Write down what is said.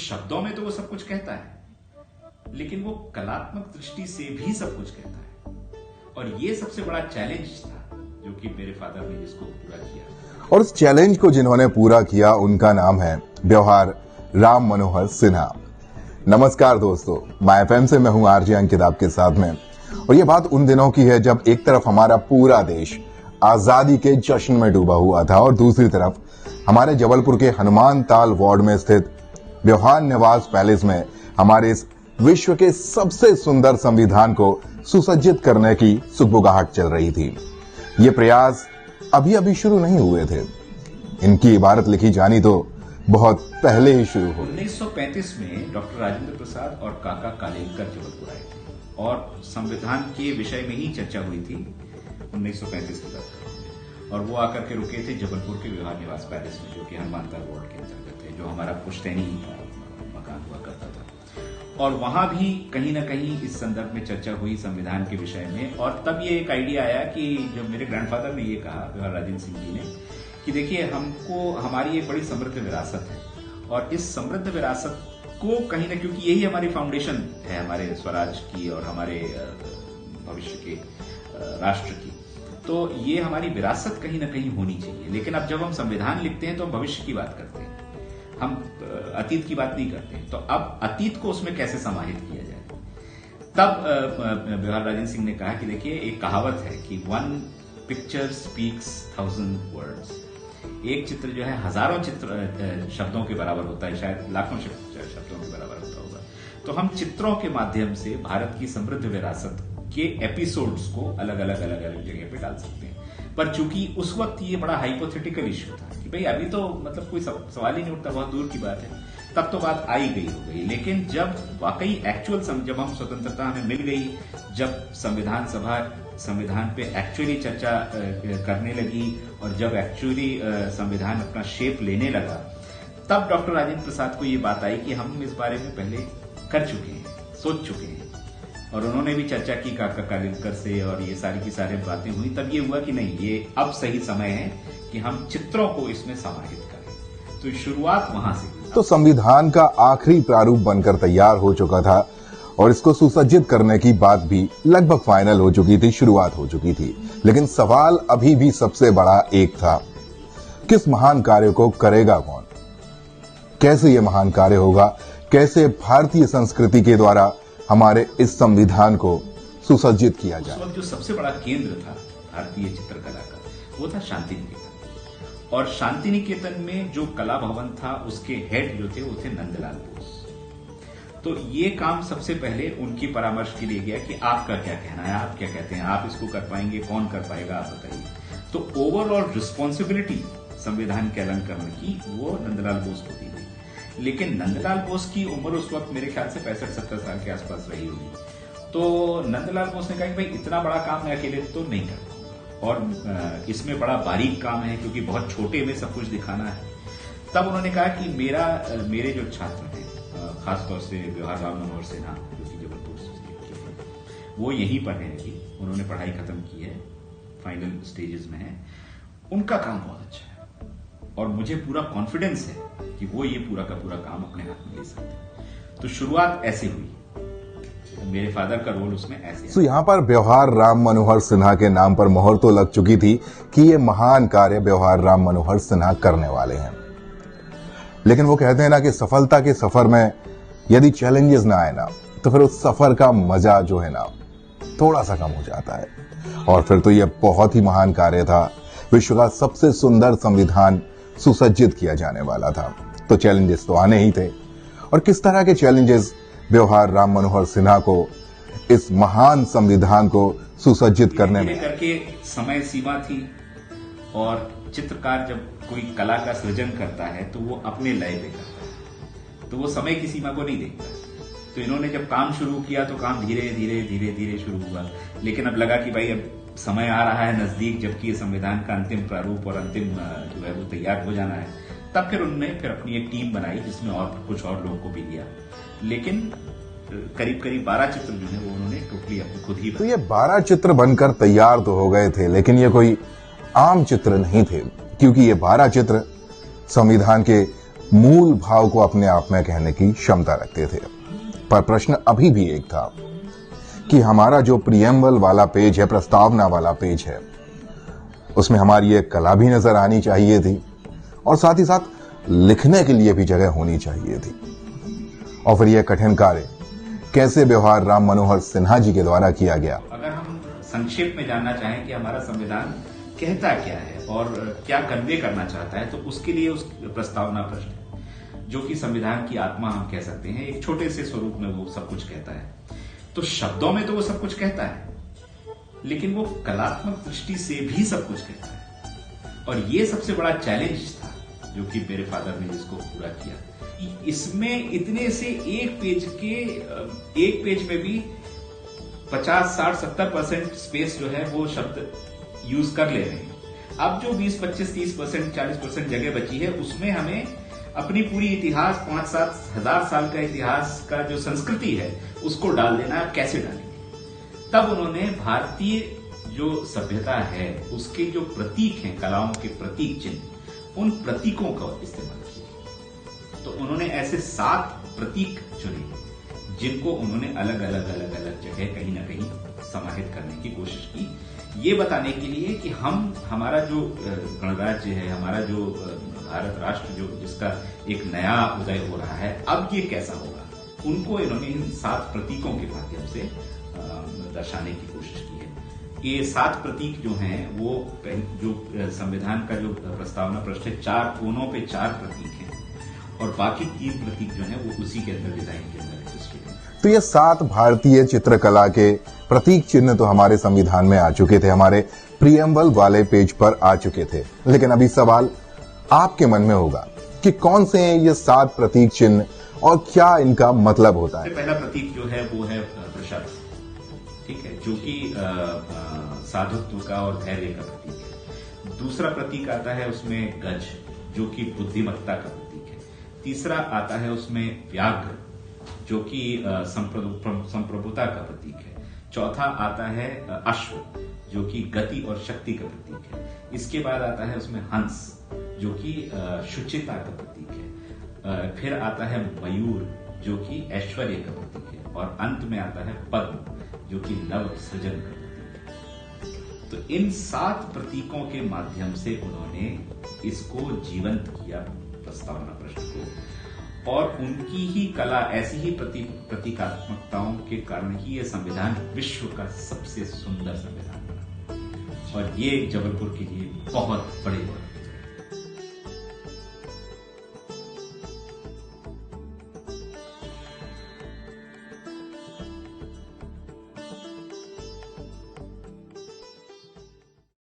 शब्दों में तो वो सब कुछ कहता है, लेकिन वो कलात्मक दृष्टि से भी सब कुछ कहता है। और ये सबसे बड़ा चैलेंज था जो कि मेरे फादर ने जिसको पूरा किया। और उस चैलेंज को जिन्होंने पूरा किया उनका नाम है व्यवहार राम मनोहर सिन्हा। नमस्कार दोस्तों, माय एफएम से मैं हूं आरजे अंकित आपके साथ में। और ये बात उन दिनों की है जब एक तरफ हमारा पूरा देश आजादी के जश्न में डूबा हुआ था और दूसरी तरफ हमारे जबलपुर के हनुमान ताल वार्ड में स्थित व्यवहार निवास पैलेस में हमारे इस विश्व के सबसे सुंदर संविधान को सुसज्जित करने की सुगबुगाहट चल रही थी। ये प्रयास अभी अभी शुरू नहीं हुए थे, इनकी इबारत लिखी जानी तो बहुत पहले ही शुरू हो। 1935 में डॉक्टर राजेंद्र प्रसाद और काका कालेलकर जबलपुर आए थे और संविधान के विषय में ही चर्चा हुई थी 1935 की बात। और वो आकर के रुके थे जबलपुर के व्यवहार निवास पैलेस में, जो कि हनुमान ताल वार्ड के अंतर्गत है, जो हमारा पुश्तैनी मकान हुआ करता था। और वहां भी कहीं ना कहीं इस संदर्भ में चर्चा हुई संविधान के विषय में। और तब ये एक आइडिया आया कि जब मेरे ग्रैंडफादर ने ये कहा, व्यवहार राजेंद्र सिंह जी ने, कि देखिए हमको हमारी एक बड़ी समृद्ध विरासत है और इस समृद्ध विरासत को कहीं ना, क्योंकि यही हमारी फाउंडेशन है हमारे स्वराज की और हमारे भविष्य के राष्ट्र की, तो ये हमारी विरासत कहीं ना कहीं होनी चाहिए। लेकिन अब जब हम संविधान लिखते हैं तो हम भविष्य की बात करते हैं, हम अतीत की बात नहीं करते। तो अब अतीत को उसमें कैसे समाहित किया जाए। तब व्यवहार राजेंद्र सिंह ने कहा कि देखिए एक कहावत है कि 1 पिक्चर स्पीक्स 1000 वर्ड्स। एक चित्र जो है हजारों चित्र शब्दों के बराबर होता है, शायद लाखों शब्दों के बराबर होता होगा। तो हम चित्रों के माध्यम से भारत की समृद्ध विरासत के एपिसोड्स को अलग अलग जगह पे डाल सकते हैं। पर चूंकि उस वक्त ये बड़ा हाइपोथेटिकल इश्यू था कि भाई अभी तो मतलब कोई सवाल ही नहीं उठता, बहुत दूर की बात है, तब तो बात आई गई हो गई। लेकिन जब वाकई एक्चुअल जब हम स्वतंत्रता हमें मिल गई, जब संविधान सभा संविधान पे एक्चुअली चर्चा करने लगी और जब एक्चुअली संविधान अपना शेप लेने लगा, तब डॉक्टर राजेंद्र प्रसाद को ये बात आई कि हम इस बारे में पहले कर चुके हैं, सोच चुके हैं। और उन्होंने भी चर्चा की काका कालेलकर से और ये सारी की सारी बातें हुई। तब ये हुआ कि नहीं, ये अब सही समय है कि हम चित्रों को इसमें समाहित करें। तो शुरुआत वहां से हुई। तो संविधान का आखिरी प्रारूप बनकर तैयार हो चुका था और इसको सुसज्जित करने की बात भी लगभग फाइनल हो चुकी थी, शुरुआत हो चुकी थी। लेकिन सवाल अभी भी सबसे बड़ा एक था, किस महान कार्य को करेगा कौन, कैसे ये महान कार्य होगा, कैसे भारतीय संस्कृति के द्वारा हमारे इस संविधान को सुसज्जित किया जाए। उस वक्त जो सबसे बड़ा केंद्र था भारतीय चित्रकला का, वो था शांति निकेतन। और शांति निकेतन में जो कला भवन था, उसके हेड जो थे वो थे नंदलाल बोस। तो ये काम सबसे पहले उनकी परामर्श के लिए गया कि आपका क्या कहना है, आप क्या कहते हैं, आप इसको कर पाएंगे, कौन कर पाएगा, आप बताइए। तो ओवरऑल रिस्पॉन्सिबिलिटी संविधान के अलंकरण की वो नंदलाल बोस को दी गई। लेकिन नंदलाल बोस की उम्र उस वक्त मेरे ख्याल से 65-70 साल के आसपास रही होगी। तो नंदलाल बोस ने कहा कि भाई इतना बड़ा काम मैं अकेले तो नहीं कर पाऊंगा और इसमें बड़ा बारीक काम है, क्योंकि बहुत छोटे में सब कुछ दिखाना है। तब उन्होंने कहा कि मेरे जो छात्र हैं, खासतौर से व्यवहार राम मनोहर सिन्हा, जो कि जबलपुर से वो यहीं पर हैं अभी, उन्होंने पढ़ाई खत्म की है, फाइनल स्टेजेस में है, उनका काम बहुत अच्छा है और मुझे पूरा कॉन्फिडेंस है कि वो ये पूरा का पूरा काम अपने हाथ में ले सकते हैं। तो शुरुआत ऐसे हुई, मेरे फादर का रोल उसमें ऐसे। तो यहाँ पर व्यवहार राम मनोहर सिन्हा के नाम पर मोहर तो लग चुकी थी कि ये महान कार्य व्यवहार राम मनोहर सिन्हा करने वाले हैं। लेकिन वो कहते हैं ना कि सफलता के सफर में यदि चैलेंजेस ना आए ना, तो फिर उस सफर का मजा जो है ना थोड़ा सा कम हो जाता है। और फिर तो ये बहुत ही महान कार्य था, विश्व का सबसे सुंदर संविधान सुसज्जित किया जाने वाला था। तो चैलेंजेस तो आने ही थे। और किस तरह के चैलेंजेस व्यवहार राम मनोहर सिन्हा को इस महान संविधान को सुसज्जित करने में करके समय सीमा थी। और चित्रकार जब कोई कला का सृजन करता है तो वो अपने लय पे करता है, तो वो समय की सीमा को नहीं देखता। तो इन्होंने जब काम शुरू किया तो काम धीरे धीरे धीरे धीरे शुरू हुआ। लेकिन अब लगा कि भाई अब समय आ रहा है नजदीक, जबकि संविधान का अंतिम प्रारूप और अंतिम जो है वो तैयार हो जाना है। तब फिर उन्होंने अपनी एक टीम बनाई जिसमें और कुछ और लोगों को भी लिया। लेकिन करीब 12 चित्र जो है वो उन्होंने टोटली अपने खुद ही। तो ये 12 चित्र बनकर तैयार तो हो गए थे, लेकिन ये कोई आम चित्र नहीं थे, क्योंकि ये 12 चित्र संविधान के मूल भाव को अपने आप में कहने की क्षमता रखते थे। पर प्रश्न अभी भी एक था कि हमारा जो प्रियम्बल वाला पेज है, प्रस्तावना वाला पेज है, उसमें हमारी एक कला भी नजर आनी चाहिए थी और साथ ही साथ लिखने के लिए भी जगह होनी चाहिए थी। और फिर यह कठिन कार्य कैसे व्यवहार राम मनोहर सिन्हा जी के द्वारा किया गया। अगर हम संक्षेप में जानना चाहें कि हमारा संविधान कहता क्या है और क्या कन्वे करना चाहता है, तो उसके लिए उस प्रस्तावना प्रश्न, जो कि संविधान की आत्मा हम कह सकते हैं, एक छोटे से स्वरूप में वो सब कुछ कहता है। तो शब्दों में तो वो सब कुछ कहता है, लेकिन वो कलात्मक दृष्टि से भी सब कुछ कहता है। और ये सबसे बड़ा चैलेंज था जो कि मेरे फादर ने इसको पूरा किया। इसमें इतने से एक पेज में भी 50, 60, 70% स्पेस जो है वो शब्द यूज कर ले रहे हैं। अब जो 20, 25, 30%, 40% जगह बची है, उसमें हमें अपनी पूरी इतिहास, 5-7 हजार साल का इतिहास का जो संस्कृति है उसको डाल देना। कैसे डालेंगे? तब उन्होंने भारतीय जो सभ्यता है उसके जो प्रतीक हैं, कलाओं के प्रतीक चिन्ह, उन प्रतीकों का इस्तेमाल किया। तो उन्होंने ऐसे 7 प्रतीक चुने जिनको उन्होंने अलग अलग जगह कहीं ना कहीं समाहित करने की कोशिश की, ये बताने के लिए कि हमारा जो गणराज्य है, हमारा जो भारत राष्ट्र जो जिसका एक नया उदय हो रहा है, अब ये कैसा होगा, उनको इन्होंने इन 7 प्रतीकों के माध्यम से दर्शाने की कोशिश की है। ये 7 प्रतीक जो हैं वो जो संविधान का जो प्रस्तावना पृष्ठ है, 4 कोनों पे 4 प्रतीक हैं और बाकी 3 प्रतीक जो है वो उसी के अंदर डिजाइन के अंदर रजिस्टर्ड है। तो ये 7 भारतीय चित्रकला के प्रतीक चिन्ह तो हमारे संविधान में आ चुके थे, हमारे प्रियम्बल वाले पेज पर आ चुके थे। लेकिन अभी सवाल आपके मन में होगा कि कौन से हैं ये 7 प्रतीक चिन्ह और क्या इनका मतलब होता है। पहला प्रतीक जो है वो है वृषभ, ठीक है, जो कि साधुत्व का और धैर्य का प्रतीक है। दूसरा प्रतीक आता है उसमें गज, जो कि बुद्धिमत्ता का प्रतीक है। तीसरा आता है उसमें व्याघ्र, जो कि संप्रभुता का प्रतीक है। चौथा आता है अश्व, जो कि गति और शक्ति का प्रतीक है। इसके बाद आता है उसमें हंस, जो कि शुचिता का प्रतीक है। फिर आता है मयूर, जो कि ऐश्वर्य का प्रतीक है। और अंत में आता है पद्म, जो कि नव सृजन का प्रतीक है। तो इन 7 प्रतीकों के माध्यम से उन्होंने इसको जीवंत किया, प्रस्तावना प्रश्न को, और उनकी ही कला, ऐसी ही प्रतीकात्मकताओं के कारण ही यह संविधान विश्व का सबसे सुंदर संविधान बना। और ये जबलपुर के लिए बहुत बड़े